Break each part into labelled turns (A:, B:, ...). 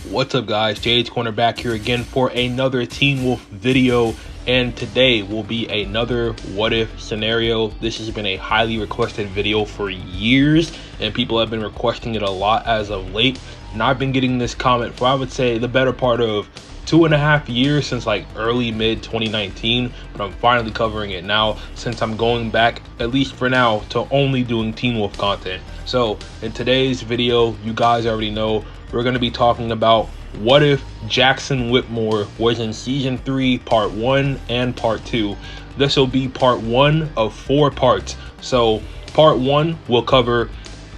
A: What's up, guys? Jade's Corner back here again for another Teen Wolf video, and today will be another what if scenario. This has been a highly requested video for years, and people have been requesting it a lot as of late, and I've been getting this comment for, I would say, the better part of 2.5 years, since like early mid 2019, but I'm finally covering it now since I'm going back, at least for now, to only doing Teen Wolf content. So in today's video, you guys already know, we're going to be talking about what if Jackson Whittemore was in season 3 part 1 and part 2. This will be part 1 of 4 parts. So part 1 will cover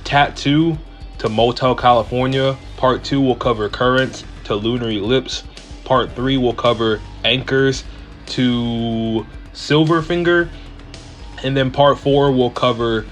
A: Tattoo to Motel, California. Part 2 will cover Currents to Lunar Eclipse. Part 3 will cover Anchors to Silverfinger. And then part 4 will cover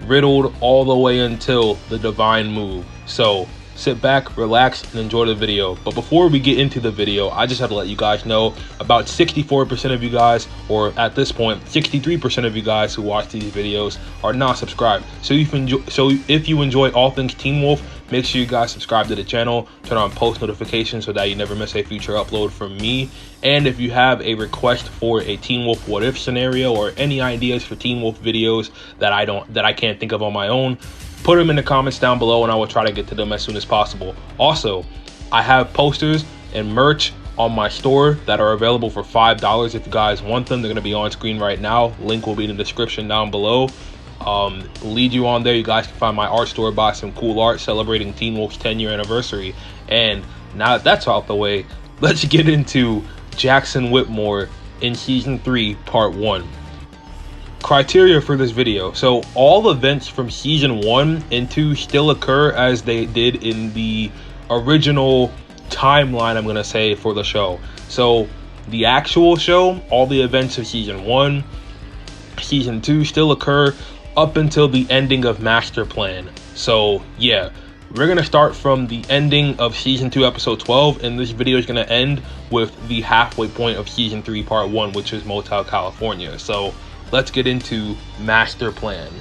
A: Riddled all the way until the Divine Move. So sit back, relax, and enjoy the video. But before we get into the video, I just have to let you guys know about 64% of you guys, or at this point 63% of you guys who watch these videos, are not subscribed. So if you enjoy all things Teen Wolf, make sure you guys subscribe to the channel, turn on post notifications so that you never miss a future upload from me. And if you have a request for a Teen Wolf what if scenario, or any ideas for Teen Wolf videos that I can't think of on my own, put them in the comments down below and I will try to get to them as soon as possible. Also, I have posters and merch on my store that are available for $5 if you guys want them. They're going to be on screen right now. Link will be in the description down below. Lead you on there. You guys can find my art store, buy some cool art celebrating Teen Wolf's 10-year anniversary. And now that that's out the way, let's get into Jackson Whittemore in season 3 part 1. Criteria for this video. So all events from season 1 and 2 still occur as they did in the original timeline, I'm gonna say, for the show. So the actual show, all the events of season 1, season 2 still occur up until the ending of Master Plan. So yeah, we're gonna start from the ending of season 2 episode 12, and this video is gonna end with the halfway point of season 3 part 1, which is Motel, California. So let's get into Master Plan.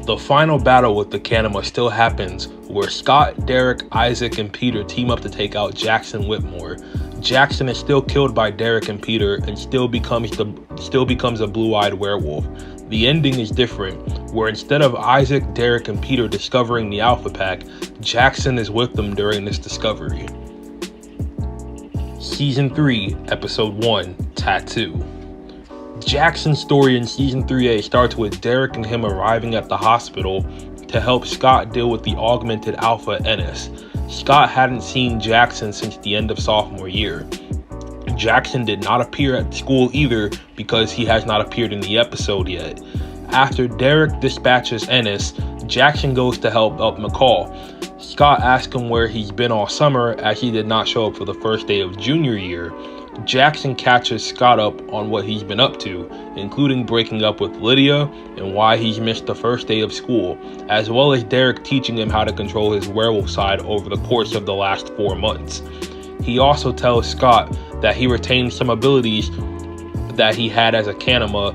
A: The final battle with the kanima still happens, where Scott, Derek, Isaac, and Peter team up to take out Jackson Whittemore. Jackson is still killed by Derek and Peter and still becomes a blue-eyed werewolf. The ending is different, where instead of Isaac, Derek, and Peter discovering the Alpha Pack, Jackson is with them during this discovery. Season 3, Episode 1, Tattoo. Jackson's story in Season 3A starts with Derek and him arriving at the hospital to help Scott deal with the augmented Alpha Ennis. Scott hadn't seen Jackson since the end of sophomore year. Jackson did not appear at school either because he has not appeared in the episode yet. After Derek dispatches Ennis, Jackson goes to help out McCall. Scott asks him where he's been all summer, as he did not show up for the first day of junior year. Jackson catches Scott up on what he's been up to, including breaking up with Lydia and why he's missed the first day of school, as well as Derek teaching him how to control his werewolf side over the course of the last 4 months. He also tells Scott that he retained some abilities that he had as a kanima,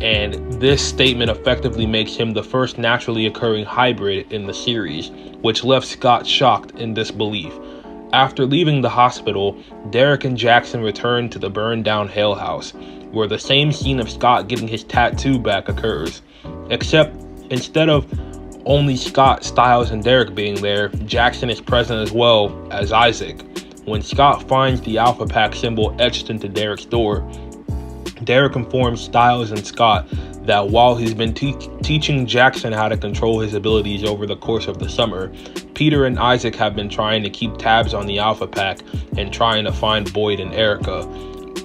A: and this statement effectively makes him the first naturally occurring hybrid in the series, which left Scott shocked in disbelief. After leaving the hospital, Derek and Jackson return to the burned down Hale house, where the same scene of Scott getting his tattoo back occurs. Except instead of only Scott, Styles, and Derek being there, Jackson is present as well as Isaac. When Scott finds the Alpha Pack symbol etched into Derek's door, Derek informs Styles and Scott that while he's been teaching Jackson how to control his abilities over the course of the summer, Peter and Isaac have been trying to keep tabs on the Alpha Pack and trying to find Boyd and Erica.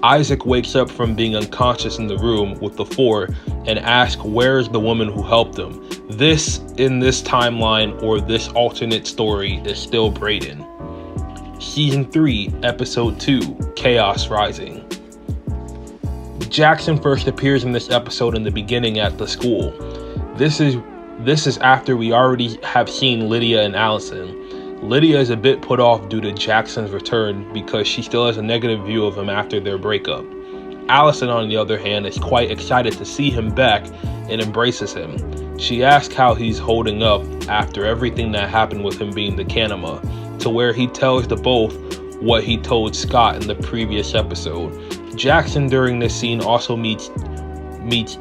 A: Isaac wakes up from being unconscious in the room with the 4 and asks where is the woman who helped him. This, in this timeline or this alternate story, is still Brayden. Season 3, Episode 2, Chaos Rising. Jackson first appears in this episode in the beginning at the school. This is after we already have seen Lydia and Allison. Lydia is a bit put off due to Jackson's return because she still has a negative view of him after their breakup. Allison, on the other hand, is quite excited to see him back and embraces him. She asks how he's holding up after everything that happened with him being the kanima, to where he tells the both what he told Scott in the previous episode. Jackson during this scene also meets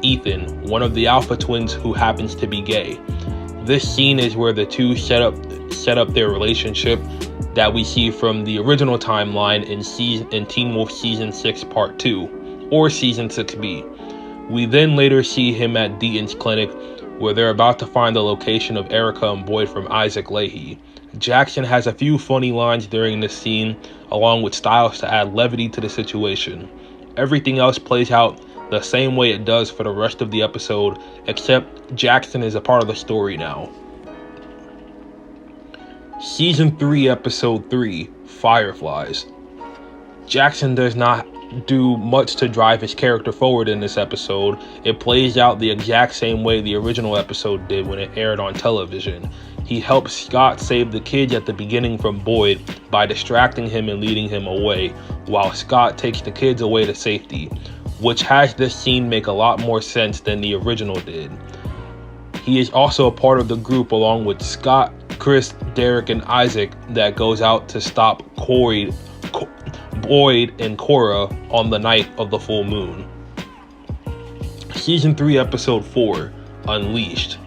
A: Ethan, one of the alpha twins who happens to be gay. This scene is where the two set up their relationship that we see from the original timeline in Teen Wolf Season 6 Part 2, or Season 6B. We then later see him at Deaton's clinic, where they're about to find the location of Erica and Boyd from Isaac Leahy. Jackson has a few funny lines during this scene, along with styles to add levity to the situation. Everything else plays out the same way it does for the rest of the episode, except Jackson is a part of the story now. Season 3, Episode 3, Fireflies. Jackson does not do much to drive his character forward in this episode. It plays out the exact same way the original episode did when it aired on television. He helps Scott save the kids at the beginning from Boyd by distracting him and leading him away, while Scott takes the kids away to safety, which has this scene make a lot more sense than the original did. He is also a part of the group along with Scott, Chris, Derek, and Isaac that goes out to stop Boyd and Cora on the night of the full moon. Season 3, Episode 4, Unleashed.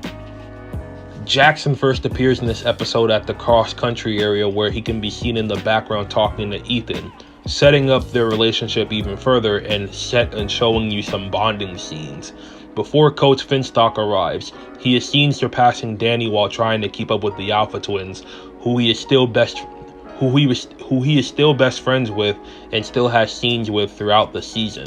A: Jackson first appears in this episode at the cross-country area, where he can be seen in the background talking to Ethan, setting up their relationship even further and showing you some bonding scenes. Before Coach Finstock arrives, he is seen surpassing Danny while trying to keep up with the Alpha Twins, who he is still best friends with and still has scenes with throughout the season.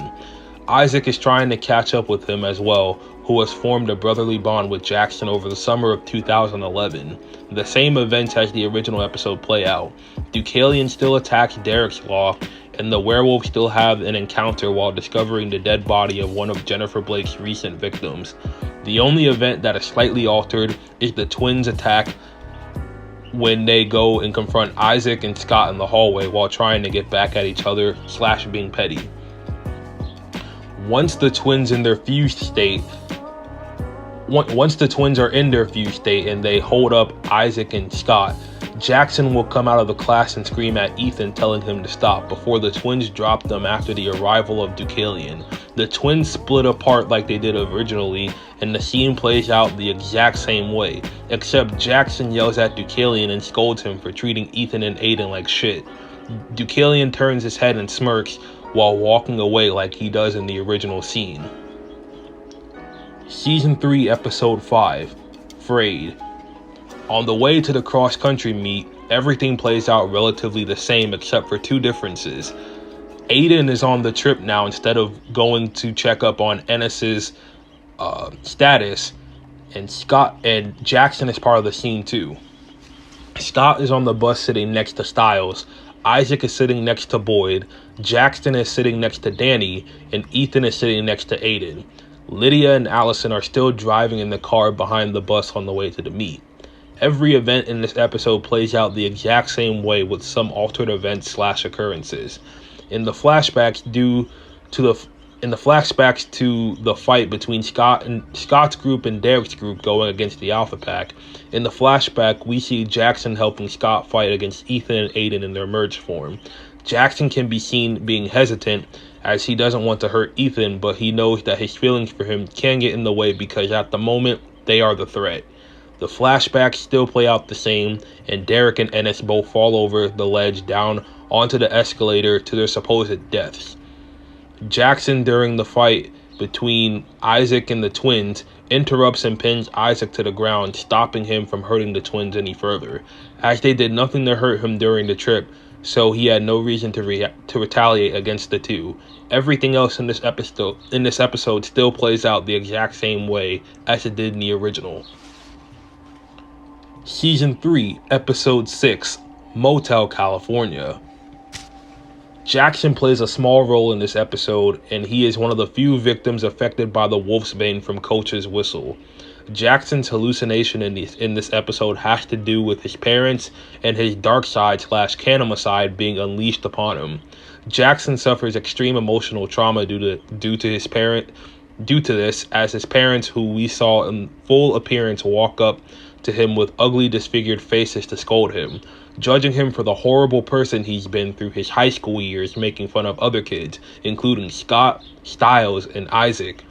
A: Isaac is trying to catch up with him as well, who has formed a brotherly bond with Jackson over the summer of 2011. The same events as the original episode play out. Deucalion still attacks Derek's Law, and the werewolves still have an encounter while discovering the dead body of one of Jennifer Blake's recent victims. The only event that is slightly altered is the twins' attack when they go and confront Isaac and Scott in the hallway while trying to get back at each other / being petty. Once the twins are in their fused state and they hold up Isaac and Scott, Jackson will come out of the class and scream at Ethan, telling him to stop, before the twins drop them after the arrival of Deucalion. The twins split apart like they did originally, and the scene plays out the exact same way, except Jackson yells at Deucalion and scolds him for treating Ethan and Aiden like shit. Deucalion turns his head and smirks while walking away like he does in the original scene. Season 3, Episode 5, Frayed. On the way to the cross-country meet, everything plays out relatively the same except for two differences. Aiden is on the trip now instead of going to check up on Ennis's status, and Jackson is part of the scene too. Scott is on the bus sitting next to Styles, Isaac is sitting next to Boyd, Jackson is sitting next to Danny, and Ethan is sitting next to Aiden. Lydia and Allison are still driving in the car behind the bus on the way to the meet. Every event in this episode plays out the exact same way with some altered events / occurrences. In the flashbacks to the fight between Scott's group and Derek's group going against the Alpha Pack, in the flashback we see Jackson helping Scott fight against Ethan and Aiden in their merged form. Jackson can be seen being hesitant as he doesn't want to hurt Ethan, but he knows that his feelings for him can get in the way because at the moment they are the threat. The flashbacks still play out the same, and Derek and Ennis both fall over the ledge down onto the escalator to their supposed deaths. Jackson, during the fight between Isaac and the twins, interrupts and pins Isaac to the ground, stopping him from hurting the twins any further, as they did nothing to hurt him during the trip, so he had no reason to retaliate against the two. Everything else in this episode still plays out the exact same way as it did in the original. Season 3, Episode 6, Motel, California. Jackson plays a small role in this episode, and he is one of the few victims affected by the wolf's bane from Coach's whistle. Jackson's hallucination in this episode has to do with his parents and his dark side / kanima side being unleashed upon him. Jackson suffers extreme emotional trauma due to this, as his parents, who we saw in full appearance, walk up to him with ugly, disfigured faces to scold him, judging him for the horrible person he's been through his high school years, making fun of other kids, including Scott, Styles, and Isaac.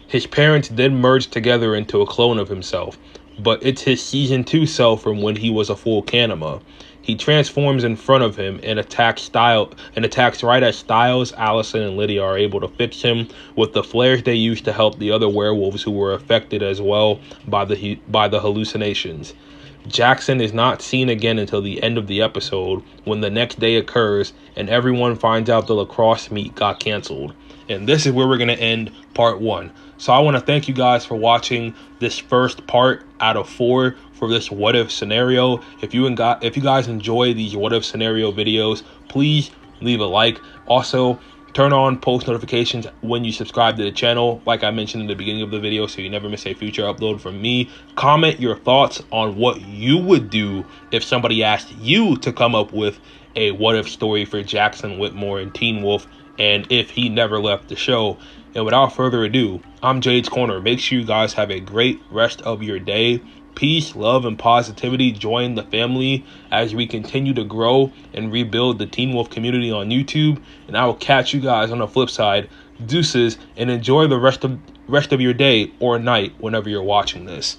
A: His parents then merged together into a clone of himself, but it's his Season 2 self from when he was a full kanima. He transforms in front of him and attacks right as Styles, Allison, and Lydia are able to fix him with the flares they used to help the other werewolves who were affected as well by the hallucinations. Jackson is not seen again until the end of the episode, when the next day occurs and everyone finds out the lacrosse meet got canceled. And this is where we're going to end part 1. So I want to thank you guys for watching this first part out of 4 for this what if scenario. If you guys enjoy these what if scenario videos, please leave a like. Also, turn on post notifications when you subscribe to the channel, like I mentioned in the beginning of the video, so you never miss a future upload from me. Comment your thoughts on what you would do if somebody asked you to come up with a what if story for Jackson Whittemore and Teen Wolf, and if he never left the show. And without further ado, I'm Jade's Corner. Make sure you guys have a great rest of your day. Peace, love, and positivity. Join the family as we continue to grow and rebuild the Teen Wolf community on YouTube. And I will catch you guys on the flip side. Deuces, and enjoy the rest of your day or night whenever you're watching this.